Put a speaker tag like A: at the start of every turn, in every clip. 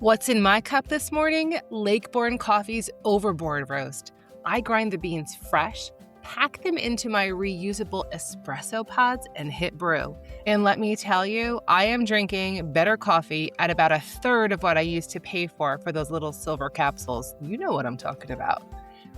A: What's in my cup this morning? Lakeborn Coffee's Overboard Roast. I grind the beans fresh, pack them into my reusable espresso pods, and hit brew. And let me tell you, I am drinking better coffee at about a third of what I used to pay for those little silver capsules. You know what I'm talking about.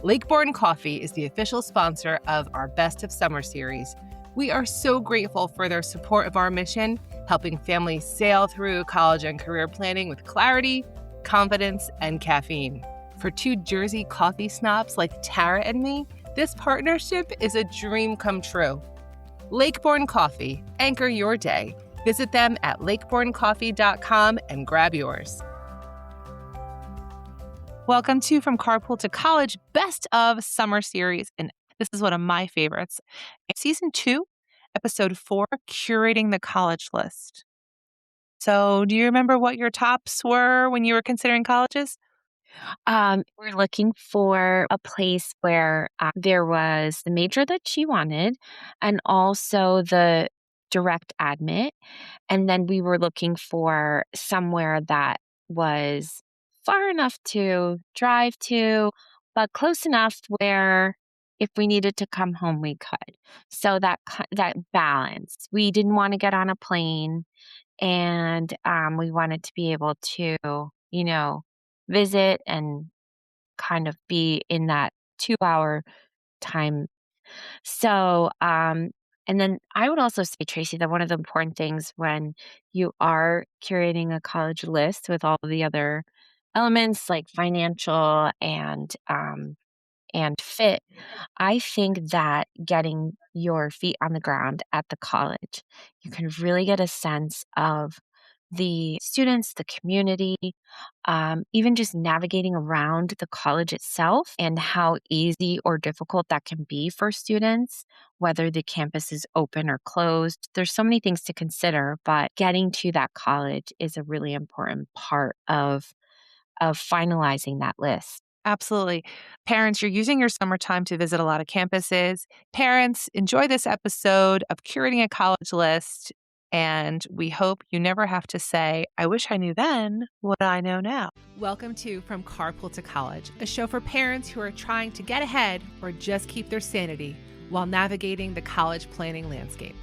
A: Lakeborn Coffee is the official sponsor of our Best of Summer series. We are so grateful for their support of our mission, helping families sail through college and career planning with clarity, confidence, and caffeine. For two Jersey coffee snobs like Tara and me, this partnership is a dream come true. Lakeborn Coffee, anchor your day. Visit them at lakeborncoffee.com and grab yours. Welcome to From Carpool to College, Best of Summer series. And this is one of my favorites. Season 2, Episode 4, Curating the College List. So do you remember what your tops were when you were considering colleges?
B: We're looking for a place where there was the major that she wanted and also the direct admit. And then we were looking for somewhere that was far enough to drive to, but close enough where if we needed to come home, we could. So that balance. We didn't want to get on a plane, and we wanted to be able to, visit and kind of be in that 2-hour time. So, and then I would also say, Tracy, that one of the important things when you are curating a college list with all the other elements like financial and fit, I think that getting your feet on the ground at the college, you can really get a sense of the students, the community, even just navigating around the college itself and how easy or difficult that can be for students, whether the campus is open or closed. There's so many things to consider, but getting to that college is a really important part of finalizing that list.
A: Absolutely. Parents, you're using your summertime to visit a lot of campuses. Parents, enjoy this episode of Curating a College List. And we hope you never have to say, I wish I knew then what I know now. Welcome to From Carpool to College, a show for parents who are trying to get ahead or just keep their sanity while navigating the college planning landscape.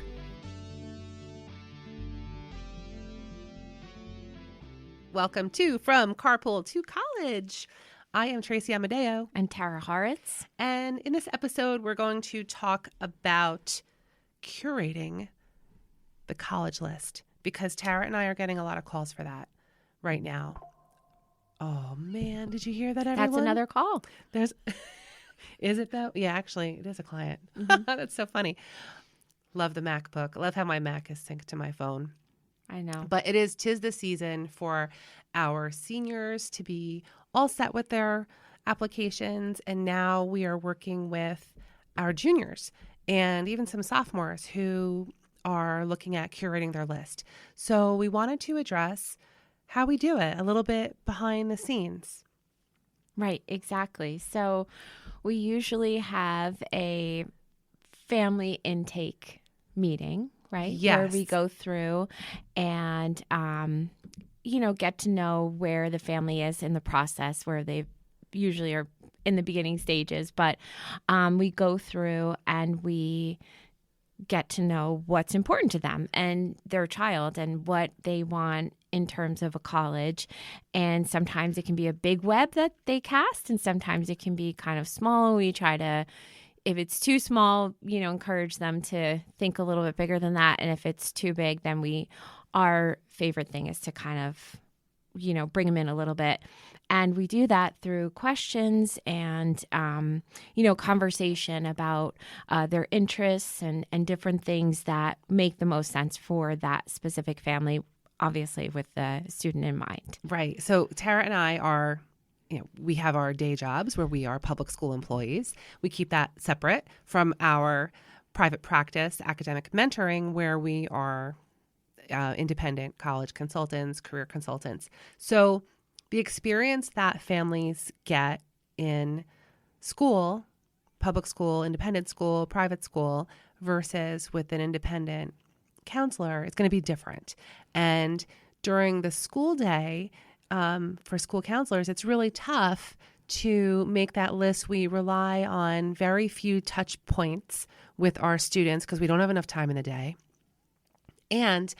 A: Welcome to From Carpool to College. I am Tracy Amadeo.
B: And Tara Horitz.
A: And in this episode, we're going to talk about curating the college list because Tara and I are getting a lot of calls for that right now. Oh, man. Did you hear that, everyone?
B: That's another call.
A: Is it, though? Yeah, actually, it is a client. Mm-hmm. That's so funny. Love the MacBook. Love how my Mac is synced to my phone.
B: I know.
A: But 'tis the season for our seniors to be all set with their applications. And now we are working with our juniors and even some sophomores who are looking at curating their list. So we wanted to address how we do it a little bit behind the scenes.
B: Right, exactly. So we usually have a family intake meeting, right?
A: Yes.
B: Where we go through and, get to know where the family is in the process, where they usually are in the beginning stages. But we go through and we get to know what's important to them and their child and what they want in terms of a college. And sometimes it can be a big web that they cast, and sometimes it can be kind of small. We try to, if it's too small, encourage them to think a little bit bigger than that. And if it's too big, then our favorite thing is to kind of, bring them in a little bit. And we do that through questions and, conversation about their interests and different things that make the most sense for that specific family, obviously with the student in mind.
A: Right. So Tara and I are, we have our day jobs where we are public school employees. We keep that separate from our private practice, academic mentoring, where we are independent college consultants, career consultants. So the experience that families get in school, public school, independent school, private school, versus with an independent counselor, it's going to be different. And during the school day,
C: for school counselors, it's really tough to make that list. We rely on very few touch points with our students because we don't have enough time in the day. And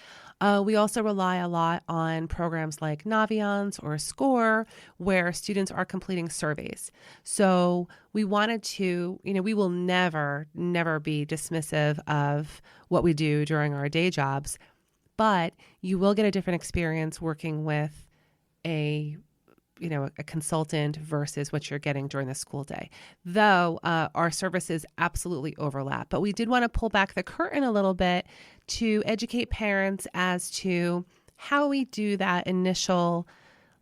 C: we also rely a lot on programs like Naviance or SCORE, where students are completing surveys. So we wanted to, we will never be dismissive of what we do during our day jobs, but you will get a different experience working with a consultant versus what you're getting during the school day. Though our services absolutely overlap. But we did want to pull back the curtain a little bit to educate parents as to how we do that initial,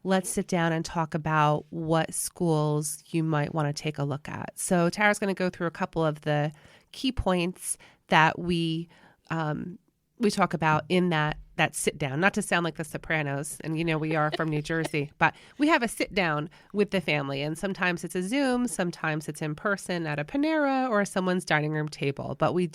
C: let's sit down and talk about what schools you might want to take a look at. So Tara's going to go through a couple of the key points that we talk about in that sit down, not to sound like the Sopranos, and we are from New Jersey, but we have a sit down with the family, and sometimes it's a Zoom, sometimes it's in person at a Panera or someone's dining room table. But we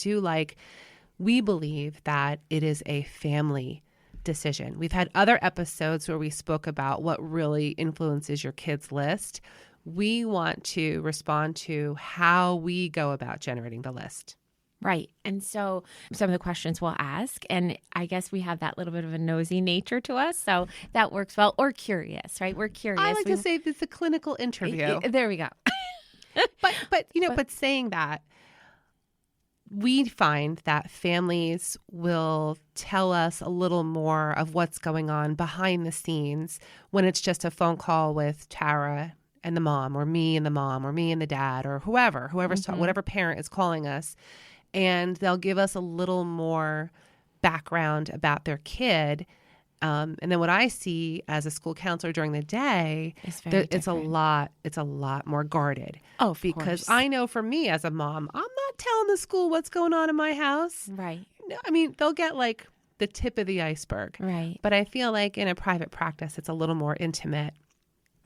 C: believe that it is a family decision. We've had other episodes where we spoke about what really influences your kids' list. We want to respond to how we go about generating the list.
B: Right. And so some of the questions we'll ask, and I guess we have that little bit of a nosy nature to us. So that works well. Or curious, right? We're curious.
C: I like to say it's a clinical interview.
B: There we go.
C: But saying that, we find that families will tell us a little more of what's going on behind the scenes when it's just a phone call with Tara and the mom, or me and the mom, or me and the dad, or whoever's whatever parent is calling us. And they'll give us a little more background about their kid. And then what I see as a school counselor during the day, it's a lot more guarded.
B: Oh,
C: because I know for me as a mom, I'm not telling the school what's going on in my house.
B: Right.
C: I mean, they'll get like the tip of the iceberg.
B: Right.
C: But I feel like in a private practice, it's a little more intimate.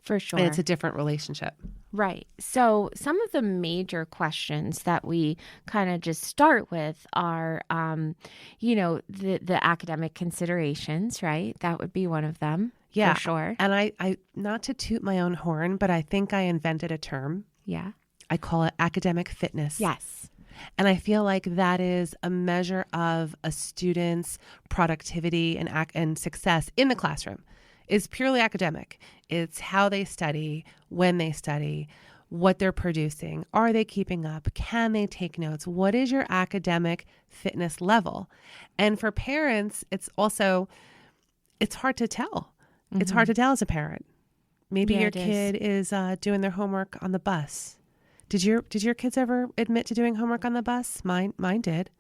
B: For sure.
C: And it's a different relationship.
B: Right. So some of the major questions that we kind of just start with are, the academic considerations, right? That would be one of them.
C: Yeah.
B: For sure.
C: And I not to toot my own horn, but I think I invented a term.
B: Yeah.
C: I call it academic fitness.
B: Yes.
C: And I feel like that is a measure of a student's productivity and success in the classroom. Is purely academic. It's how they study, when they study, what they're producing. Are they keeping up? Can they take notes? What is your academic fitness level? And for parents, it's hard to tell. Mm-hmm. It's hard to tell as a parent. Maybe your kid is doing their homework on the bus. Did your kids ever admit to doing homework on the bus? Mine did.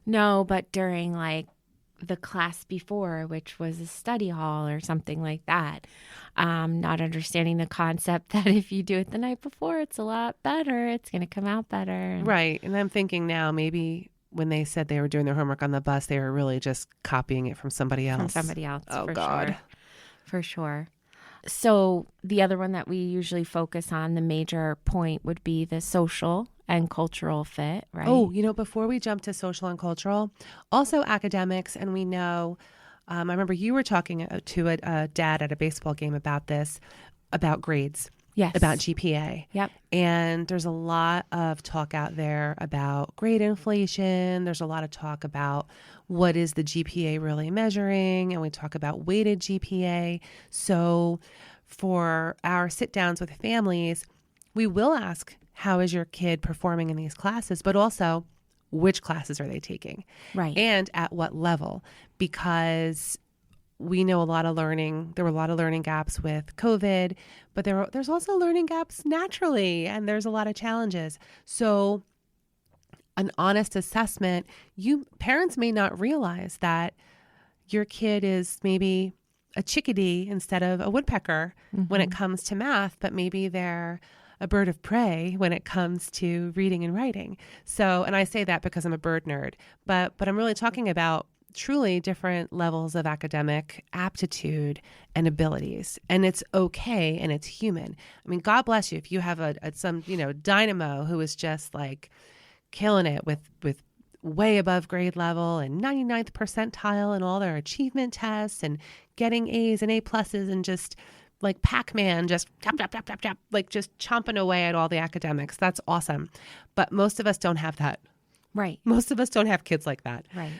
B: No, but during the class before, which was a study hall or something like that, not understanding the concept that if you do it the night before, it's a lot better. It's going to come out better.
C: Right. And I'm thinking now, maybe when they said they were doing their homework on the bus, they were really just copying it from somebody else.
B: Oh,
C: for God.
B: Sure. For sure. So the other one that we usually focus on, the major point, would be the social and cultural fit, right?
C: Oh, before we jump to social and cultural, also academics. And we know, I remember you were talking to a dad at a baseball game about this, about grades.
B: Yes.
C: About GPA.
B: Yep.
C: And there's a lot of talk out there about grade inflation. There's a lot of talk about what is the GPA really measuring. And we talk about weighted GPA. So for our sit downs with families, we will ask, how is your kid performing in these classes? But also, which classes are they taking?
B: Right.
C: And at what level? Because we know there were a lot of learning gaps with COVID, but there's also learning gaps naturally, and there's a lot of challenges. So an honest assessment, parents may not realize that your kid is maybe a chickadee instead of a woodpecker when it comes to math, but maybe they're a bird of prey when it comes to reading and writing. So, and I say that because I'm a bird nerd, but I'm really talking about truly different levels of academic aptitude and abilities. And it's okay, and it's human. I mean, God bless you if you have some dynamo who is just like killing it with way above grade level and 99th percentile in all their achievement tests and getting A's and A pluses and just like Pac-Man, just tap, tap, tap, tap, tap, like just chomping away at all the academics. That's awesome. But most of us don't have that.
B: Right.
C: Most of us don't have kids like that.
B: Right.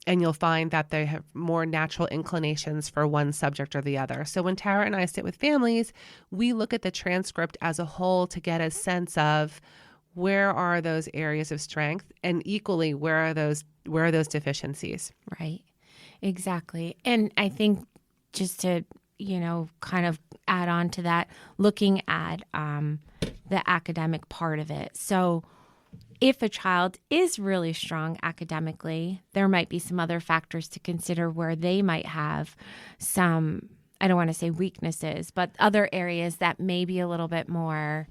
C: And you'll find that they have more natural inclinations for one subject or the other. So when Tara and I sit with families, we look at the transcript as a whole to get a sense of where are those areas of strength, and equally, where are those deficiencies.
B: Right. Exactly. And I think just to, kind of add on to that, looking at the academic part of it. So if a child is really strong academically, there might be some other factors to consider where they might have some, I don't want to say weaknesses, but other areas that may be a little bit more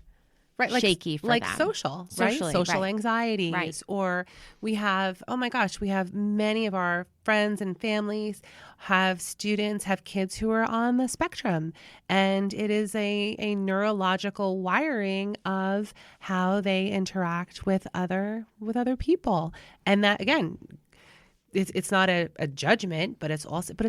B: shaky for
C: like
B: them.
C: Social anxieties.
B: Right.
C: Or we have, oh my gosh, we have many of our friends and families have kids who are on the spectrum. And it is a neurological wiring of how they interact with other people. And that, again, it's not a judgment, but it's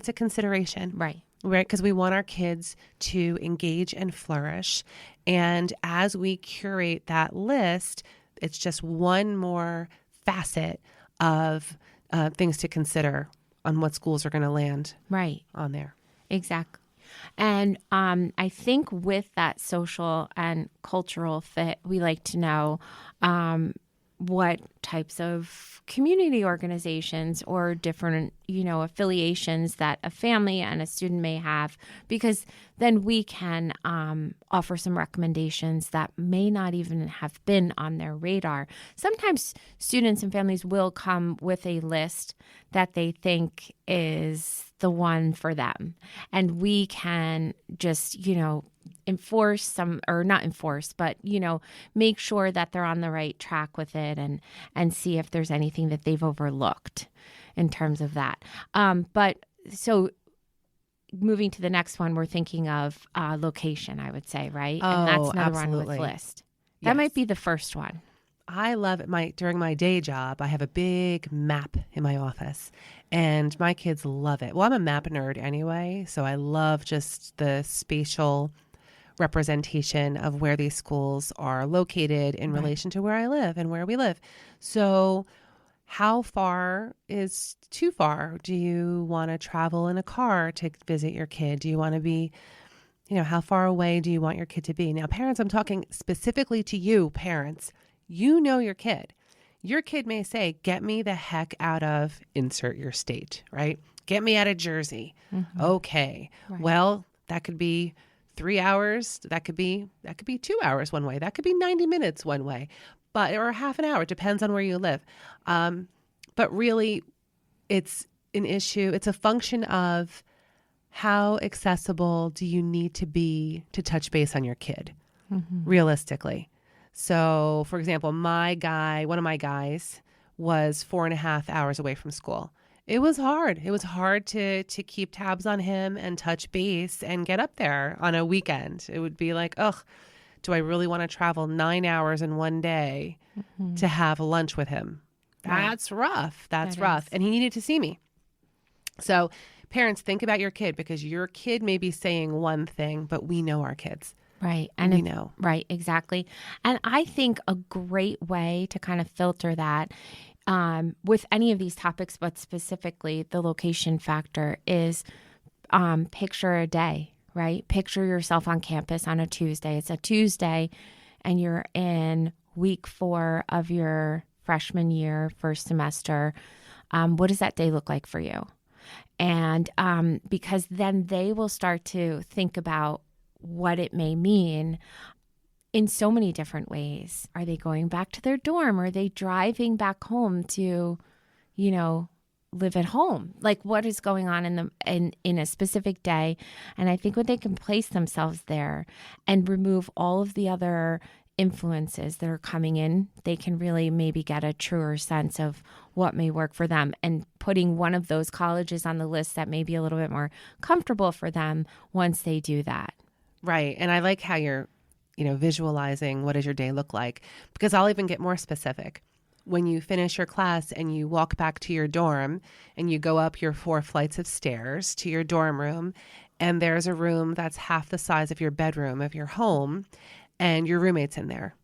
C: a consideration.
B: Right.
C: Right, because we want our kids to engage and flourish. And as we curate that list, it's just one more facet of things to consider on what schools are going to land on there.
B: Exactly. And I think with that social and cultural fit, we like to know what types of community organizations or different, affiliations that a family and a student may have, because then we can offer some recommendations that may not even have been on their radar. Sometimes students and families will come with a list that they think is the one for them. And we can just, enforce some, or not enforce, but, make sure that they're on the right track with it and see if there's anything that they've overlooked in terms of that. But so moving to the next one, we're thinking of location, I would say, right? And that's another
C: absolutely.
B: one with list. That might be the first one.
C: I love it. During my day job, I have a big map in my office, and my kids love it. Well, I'm a map nerd anyway, so I love just the spatial representation of where these schools are located in relation to where I live and where we live. So how far is too far? Do you want to travel in a car to visit your kid? Do you want to be, how far away do you want your kid to be? Now, parents, I'm talking specifically to you, parents. You know your kid. Your kid may say, get me the heck out of insert your state, right? Get me out of Jersey. Mm-hmm. Okay. Right. Well, that could be 3 hours. That could be 2 hours one way. That could be 90 minutes one way, or half an hour. It depends on where you live. But really, it's an issue. It's a function of how accessible do you need to be to touch base on your kid, realistically. So, for example, one of my guys was 4.5 hours away from school. It was hard. It was hard to keep tabs on him and touch base and get up there on a weekend. It would be like, do I really want to travel 9 hours in one day to have lunch with him? That's rough. That's rough. And he needed to see me. So parents, think about your kid, because your kid may be saying one thing, but we know our kids.
B: Right.
C: And we know.
B: Right. Exactly. And I think a great way to kind of filter that with any of these topics, but specifically the location factor, is picture a day, right? Picture yourself on campus on a Tuesday. It's a Tuesday and you're in week 4 of your freshman year, first semester. What does that day look like for you? And because then they will start to think about what it may mean in so many different ways. Are they going back to their dorm? Are they driving back home to, live at home? Like, what is going on in a specific day? And I think when they can place themselves there and remove all of the other influences that are coming in, they can really maybe get a truer sense of what may work for them, and putting one of those colleges on the list that may be a little bit more comfortable for them once they do that.
C: Right. And I like how you're, visualizing what does your day look like, because I'll even get more specific. When you finish your class and you walk back to your dorm and you go up your 4 flights of stairs to your dorm room, and there's a room that's half the size of your bedroom of your home, and your roommate's in there,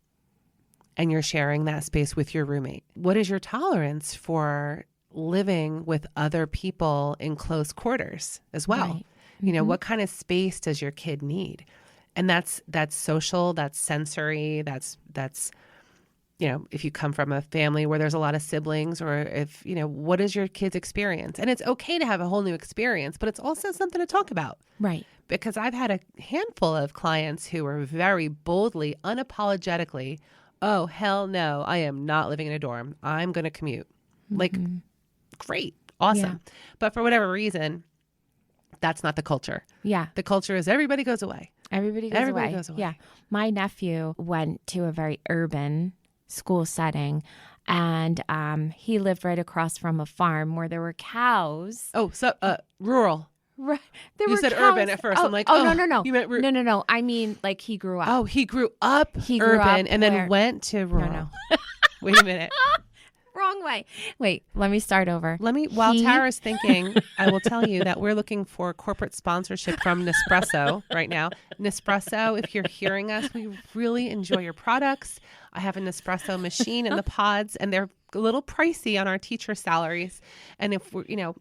C: and you're sharing that space with your roommate. What is your tolerance for living with other people in close quarters as well?
B: Right.
C: You know, what kind of space does your kid need? And that's social, that's sensory, that's you know, if you come from a family where there's a lot of siblings, or if, you know, what is your kid's experience? And it's okay to have a whole new experience, but it's also something to talk about.
B: Right.
C: Because I've had a handful of clients who were very boldly, unapologetically, oh, hell no, I am not living in a dorm. I'm going to commute. Like, great, awesome.
B: Yeah.
C: But for whatever reason, that's not the culture.
B: Yeah.
C: The culture is everybody goes away.
B: Everybody goes away. Yeah. My nephew went to a very urban school setting, and he lived right across from a farm where there were cows.
C: Oh, so rural.
B: Right.
C: You said urban at first. I'm like,
B: no.
C: You meant
B: No. I mean, like, he grew up.
C: Oh, he grew up
B: He grew
C: urban
B: up
C: and then
B: where-
C: went to rural.
B: No.
C: Wait a minute.
B: Wrong way. Wait, let me start over.
C: While Tara's thinking, I will tell you that we're looking for corporate sponsorship from Nespresso right now. Nespresso, if you're hearing us, we really enjoy your products. I have a Nespresso machine in the pods, and they're a little pricey on our teacher salaries. And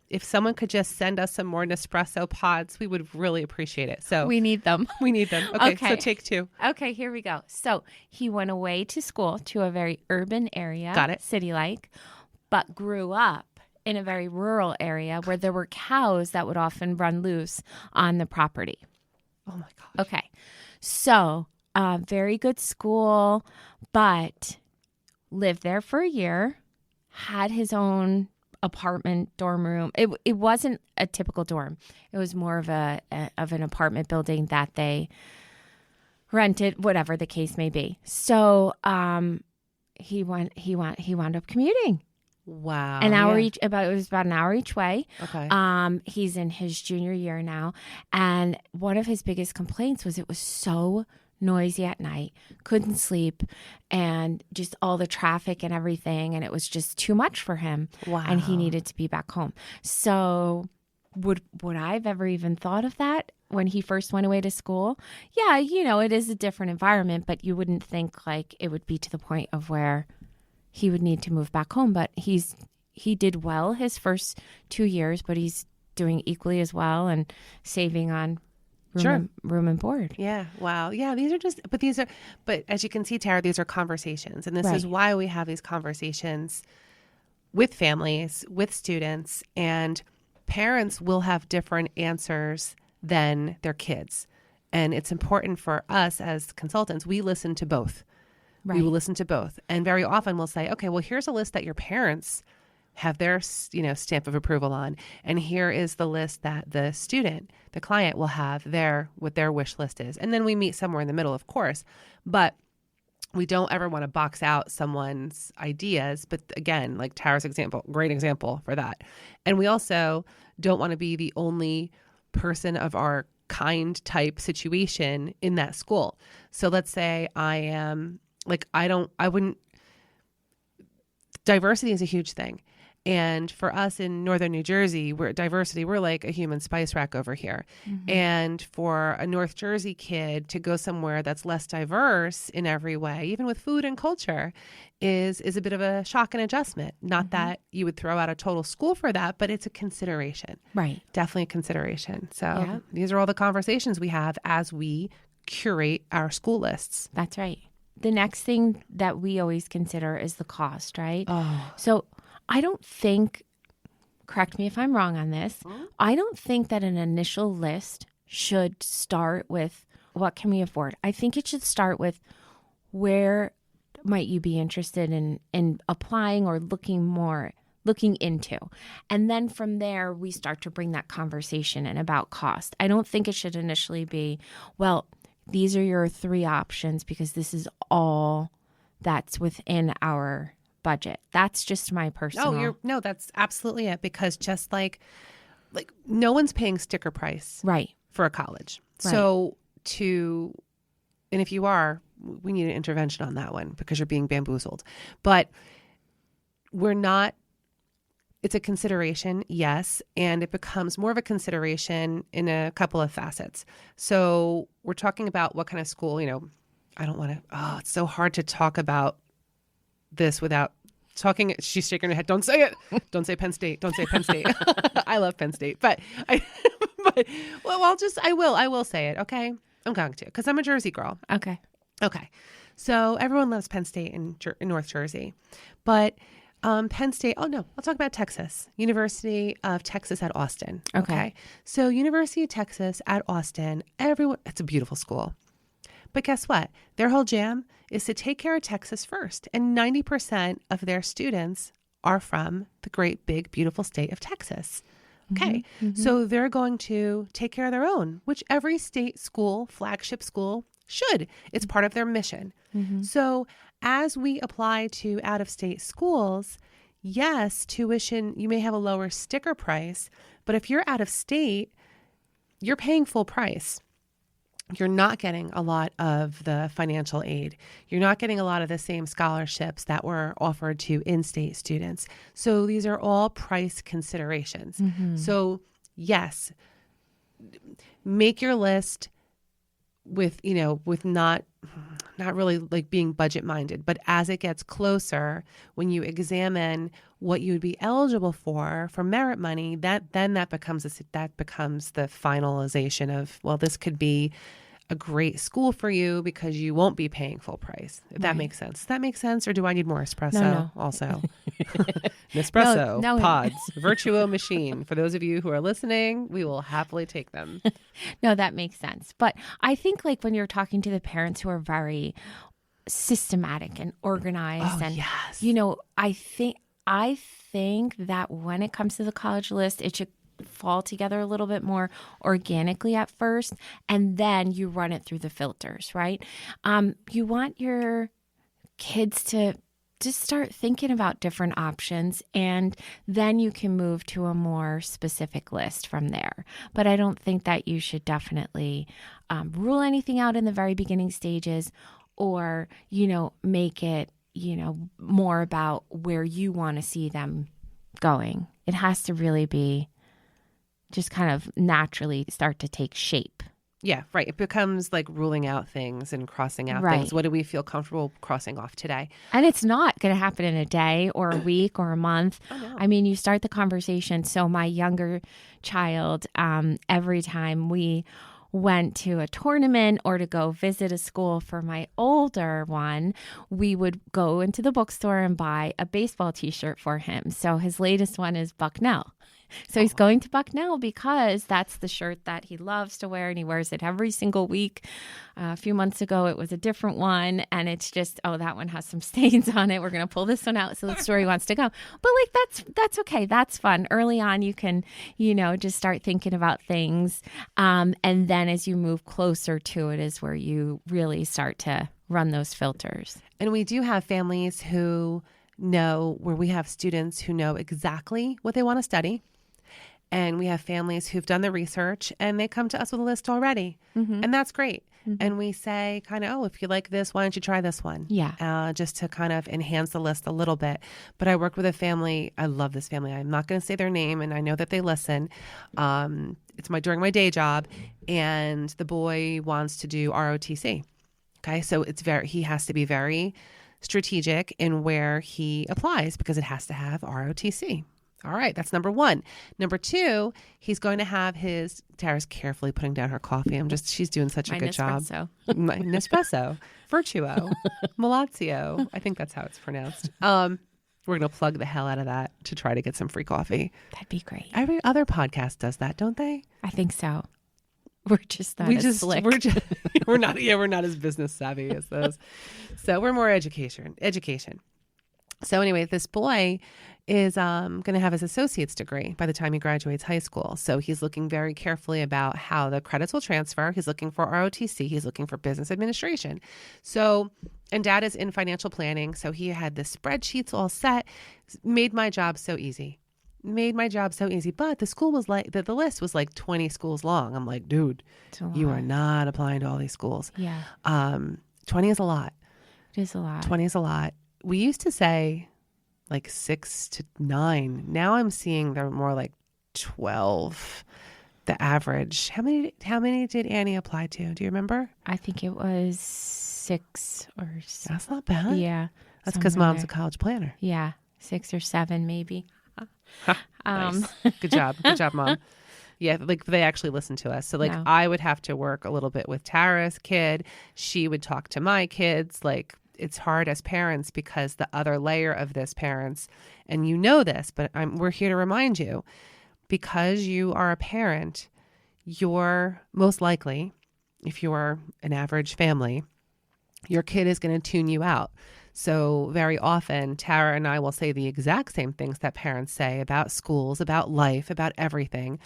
C: if someone could just send us some more Nespresso pods, we would really appreciate it. So
B: We need them.
C: we need them. Okay. So take two.
B: Okay, here we go. So he went away to school to a very urban area.
C: Got it.
B: City-like, but grew up in a very rural area where there were cows that would often run loose on the property.
C: Oh my God.
B: Okay. So very good school, but lived there for a year, had his own apartment dorm room. It wasn't a typical dorm. It was more of an apartment building that they rented, whatever the case may be. So he wound up commuting.
C: Wow.
B: An hour
C: Yeah.
B: each. It was about an hour each way.
C: Okay.
B: He's in his junior year now, and one of his biggest complaints was it was so noisy at night, couldn't sleep, and just all the traffic and everything, and it was just too much for him.
C: Wow.
B: And he needed to be back home. So would I've ever even thought of that when he first went away to school? Yeah, it is a different environment, but you wouldn't think like it would be to the point of where he would need to move back home. But he did well his first 2 years, but he's doing equally as well and saving on room and board.
C: Yeah. Wow. Yeah. But as you can see, Tara, these are conversations. And this is
B: Right.
C: why we have these conversations with families, with students, and parents will have different answers than their kids. And it's important for us as consultants, we listen to both.
B: Right.
C: We will listen to both. And very often we'll say, okay, well, here's a list that your parents have their, stamp of approval on. And here is the list that the student, the client will have what their wish list is. And then we meet somewhere in the middle, of course, but we don't ever want to box out someone's ideas. But again, like Tara's example, great example for that. And we also don't want to be the only person of our kind type situation in that school. So let's say diversity is a huge thing. And for us in Northern New Jersey, we're like a human spice rack over here. Mm-hmm. And for a North Jersey kid to go somewhere that's less diverse in every way, even with food and culture, is a bit of a shock and adjustment. Not that you would throw out a total school for that, but it's a consideration.
B: Right.
C: Definitely a consideration. So These are all the conversations we have as we curate our school lists.
B: That's right. The next thing that we always consider is the cost, right?
C: Oh.
B: So I don't think, correct me if I'm wrong on this, I don't think that an initial list should start with what can we afford. I think it should start with where might you be interested in applying or looking into. And then from there, we start to bring that conversation in about cost. I don't think it should initially be, well, these are your 3 options because this is all that's within our budget. That's just my personal.
C: No, that's absolutely it. Because just like no one's paying sticker price
B: right
C: for a college.
B: Right.
C: So and if you are, we need an intervention on that one because you're being bamboozled. But we're not it's a consideration, yes, and it becomes more of a consideration in a couple of facets. So we're talking about what kind of school, I don't want to, it's so hard to talk about this without talking. She's shaking her head. Don't say it. Don't say Penn State. Don't say Penn State. I love Penn State, but I will say it. Okay. I'm going to, because I'm a Jersey girl.
B: Okay.
C: So everyone loves Penn State in North Jersey, but Penn State, I'll talk about Texas, University of Texas at Austin.
B: Okay.
C: So University of Texas at Austin, it's a beautiful school. But guess what? Their whole jam is to take care of Texas first. And 90% of their students are from the great, big, beautiful state of Texas. Okay.
B: Mm-hmm.
C: So they're going to take care of their own, which every state school, flagship school, should. It's part of their mission.
B: Mm-hmm.
C: So as we apply to out-of-state schools, yes, tuition, you may have a lower sticker price, but if you're out of state, you're paying full price. You're not getting a lot of the financial aid. You're not getting a lot of the same scholarships that were offered to in-state students. So these are all price considerations.
B: Mm-hmm.
C: So yes, make your list with not really like being budget minded, but as it gets closer, when you examine what you would be eligible for merit money, that becomes the finalization of, well, this could be a great school for you because you won't be paying full price. If that makes sense. Does that make sense? Or do I need more espresso
B: No.
C: also? Nespresso
B: No.
C: pods, Virtuo machine. For those of you who are listening, we will happily take them.
B: No, that makes sense. But I think like when you're talking to the parents who are very systematic and organized
C: yes.
B: I think that when it comes to the college list, it should fall together a little bit more organically at first, and then you run it through the filters, right? You want your kids to just start thinking about different options, and then you can move to a more specific list from there. But I don't think that you should definitely rule anything out in the very beginning stages, or, make it, more about where you want to see them going. It has to really be just kind of naturally start to take shape.
C: Yeah, right. It becomes like ruling out things and crossing out things. What do we feel comfortable crossing off today?
B: And it's not going to happen in a day or a week or a month.
C: Oh, no.
B: I mean, you start the conversation. So my younger child, every time we went to a tournament or to go visit a school for my older one, we would go into the bookstore and buy a baseball t-shirt for him. So his latest one is Bucknell. So he's going to Bucknell because that's the shirt that he loves to wear, and he wears it every single week. A few months ago, it was a different one, and it's just, that one has some stains on it. We're going to pull this one out, so that's where he wants to go. But that's okay. That's fun. Early on, you can, just start thinking about things, and then as you move closer to it is where you really start to run those filters.
C: And we do have families where we have students who know exactly what they want to study. And we have families who've done the research and they come to us with a list already. Mm-hmm. And that's great. Mm-hmm. And we say kind of, if you like this, why don't you try this one?
B: Yeah.
C: Just to kind of enhance the list a little bit. But I worked with a family. I love this family. I'm not going to say their name, and I know that they listen. It's during my day job, and the boy wants to do ROTC. Okay. So he has to be very strategic in where he applies because it has to have ROTC. All right, that's number one. Number two, he's going to have Tara's carefully putting down her coffee. She's doing such a good job. My Nespresso, Virtuo, Malazio. I think that's how it's pronounced. We're going to plug the hell out of that to try to get some free coffee.
B: That'd be great.
C: Every other podcast does that, don't they?
B: I think so. We're just not as slick.
C: We're not as business savvy as those. So we're more education. So anyway, this boy is going to have his associate's degree by the time he graduates high school. So he's looking very carefully about how the credits will transfer. He's looking for ROTC. He's looking for business administration. So, and Dad is in financial planning. So he had the spreadsheets all set, made my job so easy. But the school was like, the list was like 20 schools long. I'm like, dude, you are not applying to all these schools.
B: Yeah.
C: 20 is a lot.
B: It is a lot.
C: 20 is a lot. We used to say like 6 to 9. Now I'm seeing they're more like 12, the average. How many did Annie apply to? Do you remember?
B: I think it was 6 or
C: That's not bad.
B: yeah.
C: That's because
B: somewhere
C: mom's a
B: there.
C: college planner.
B: Yeah, 6 or 7 maybe.
C: Nice. Good job. Good job, Mom. Yeah, like they actually listen to us. So like
B: No.
C: I would have to work a little bit with Tara's kid. She would talk to my kids. Like it's hard as parents because the other layer of this parents, and you know this, but we're here to remind you, because you are a parent, you're most likely, if you're an average family, your kid is going to tune you out. So very often, Tara and I will say the exact same things that parents say about schools, about life, about everything.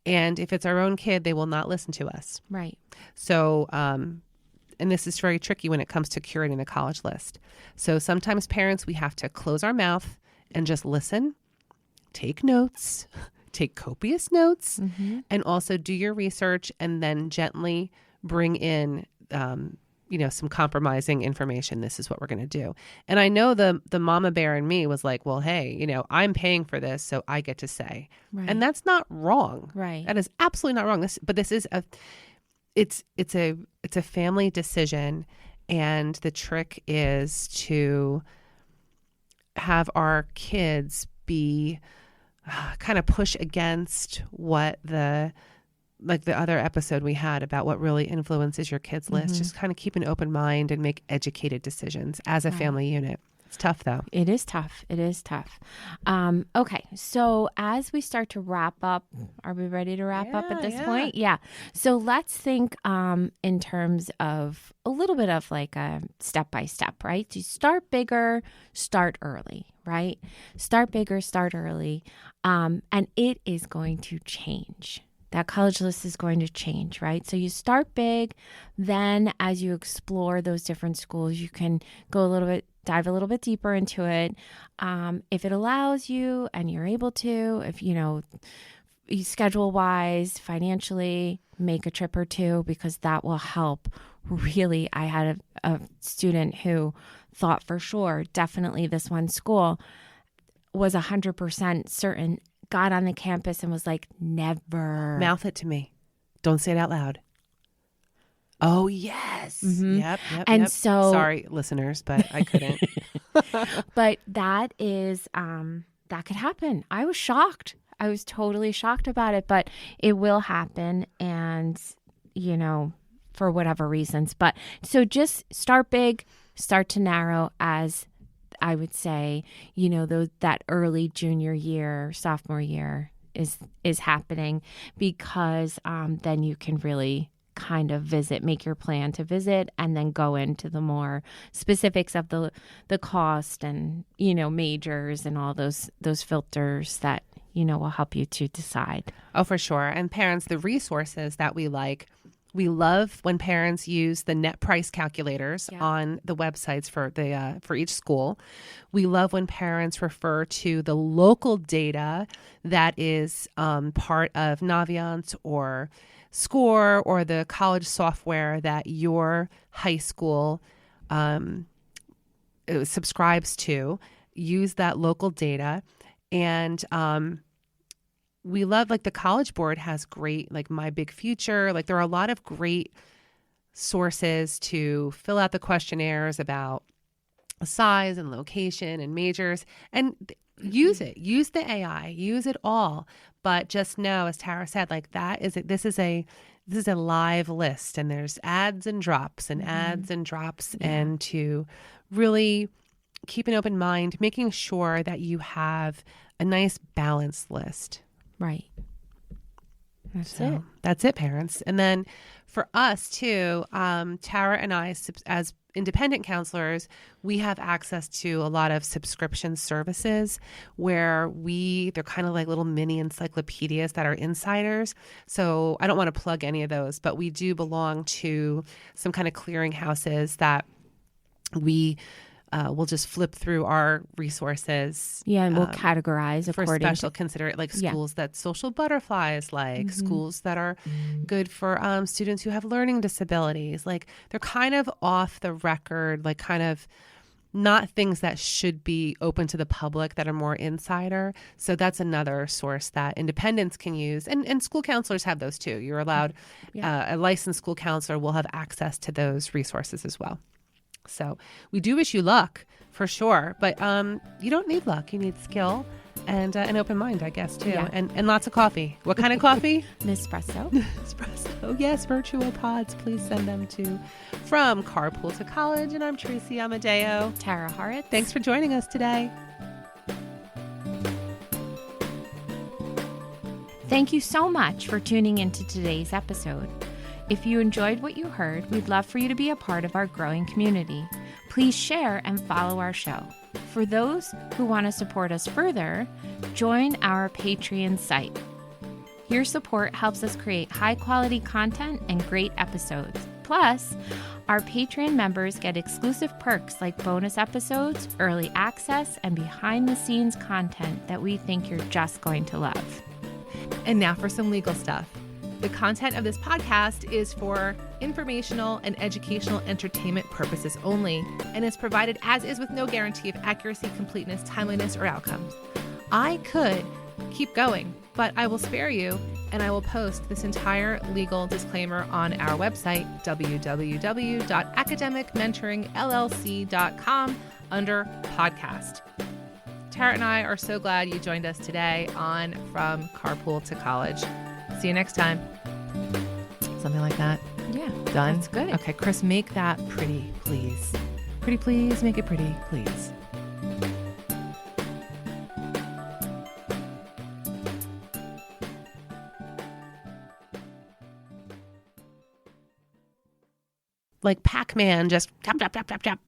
C: And if it's our own kid, they will not listen to us.
B: Right.
C: So, and this is very tricky when it comes to curating the college list. So sometimes parents, we have to close our mouth and just listen, take notes, take copious notes, and also do your research and then gently bring in some compromising information. This is what we're going to do. And I know the mama bear in me was like, well, hey, I'm paying for this, so I get to say.
B: Right.
C: And that's not wrong.
B: Right.
C: That is absolutely not wrong. This is it's a family decision. And the trick is to have our kids be kind of push against what the other episode we had about what really influences your kids' list. Just kind of keep an open mind and make educated decisions as a family unit. It's tough though.
B: It is tough. It is tough. Okay. So as we start to wrap up, are we ready to wrap up at this point? Yeah. So let's think in terms of a little bit of like a step-by-step, right? So start bigger, start early, right? Start bigger, start early. And it is going to change. That college list is going to change, right? So you start big, then as you explore those different schools, you can dive a little bit deeper into it. If it allows you and you're able to, if schedule wise, financially, make a trip or two, because that will help. Really, I had a student who thought for sure, definitely this one school, was 100% certain, got on the campus and was like, never.
C: Mouth it to me. Don't say it out loud. Oh, yes. Yep.
B: And so,
C: sorry, listeners, but I couldn't.
B: But that is, that could happen. I was shocked. I was totally shocked about it, but it will happen. And, for whatever reasons. But so just start big, start to narrow, as I would say, that early junior year, sophomore year is happening, because then you can really kind of make your plan to visit, and then go into the more specifics of the cost and, majors and all those filters that, will help you to decide.
C: Oh, for sure. And parents, the resources that we love when parents use the net price calculators on the websites for each school. We love when parents refer to the local data that is part of Naviance or SCORE or the college software that your high school subscribes to. Use that local data. And we love, like, the College Board has great, like, My Big Future. Like, there are a lot of great sources to fill out the questionnaires about size and location and majors, and use it. Use the AI. Use it all. But just know, as Tara said, like, this is a live list, and there's ads and drops and ads and drops, and to really keep an open mind, making sure that you have a nice balanced list.
B: Right.
C: That's it, parents. And then for us too, Tara and I, as independent counselors, we have access to a lot of subscription services where they're kind of like little mini encyclopedias that are insiders. So I don't want to plug any of those, but we do belong to some kind of clearinghouses that we'll just flip through our resources.
B: Yeah, and we'll categorize
C: for
B: according
C: special schools that Social Butterflies like, schools that are good for students who have learning disabilities. Like, they're kind of off the record, like kind of not things that should be open to the public that are more insider. So that's another source that independents can use. And school counselors have those too. You're allowed, a licensed school counselor will have access to those resources as well. So we do wish you luck for sure, but you don't need luck. You need skill and an open mind, I guess, too.
B: Yeah.
C: And lots of coffee. What kind of coffee?
B: Nespresso.
C: Espresso. Yes, virtual pods. Please send them to From Carpool to College. And I'm Tracy Amadeo.
B: Tara Hart.
C: Thanks for joining us today.
B: Thank you so much for tuning into today's episode. If you enjoyed what you heard, we'd love for you to be a part of our growing community. Please share and follow our show. For those who want to support us further, join our Patreon site. Your support helps us create high-quality content and great episodes. Plus, our Patreon members get exclusive perks like bonus episodes, early access, and behind-the-scenes content that we think you're just going to love.
A: And now for some legal stuff. The content of this podcast is for informational and educational entertainment purposes only and is provided as is with no guarantee of accuracy, completeness, timeliness, or outcomes. I could keep going, but I will spare you and I will post this entire legal disclaimer on our website, www.academicmentoringllc.com under podcast. Tara and I are so glad you joined us today on From Carpool to College. See you next time. Something like that.
B: Yeah.
A: Done?
B: That's good.
A: Okay, Chris, make that pretty, please. Pretty, please. Make it pretty, please.
C: Like Pac-Man, just tap, tap, tap, tap, tap.